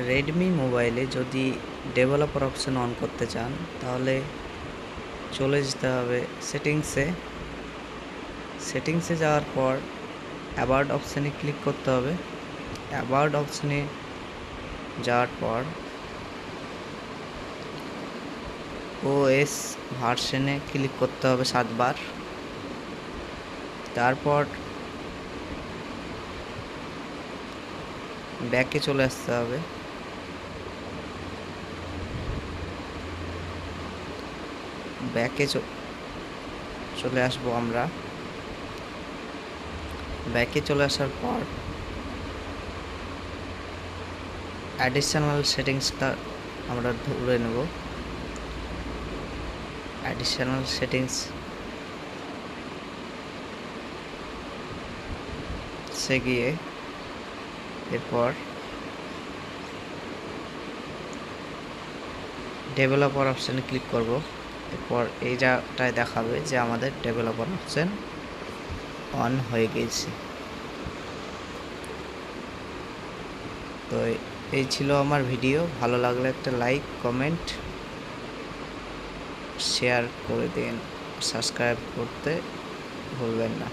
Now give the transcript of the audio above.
Redmi মোবাইলে যদি developer option on করতে চান তাহলে চলে যেতে হবে সেটিংসে যাওয়ার পর অ্যাবাউট অপশানে ক্লিক করতে হবে। অ্যাবাউট অপশানে যাওয়ার পর ওএস ভার্সনে ক্লিক করতে হবে 7 বার। তারপর ব্যাকে চলে আসতে হবে। ব্যাকে চলে আসবো আমরা। ব্যাকে চলে আসার পর অ্যাডিশনাল সেটিংসটা আমরা ধরে নেব। অ্যাডিশনাল সেটিংসে গিয়ে এরপর ডেভেলপার অপশানে ক্লিক করব। এরপর এই জায়গাটায় দেখাবে যে আমাদের ডেভেলপার অপশান অন হয়ে গেছে। তো এই ছিল আমার ভিডিও। ভালো লাগলে একটা লাইক, কমেন্ট, শেয়ার করে দিন। সাবস্ক্রাইব করতে ভুলবেন না।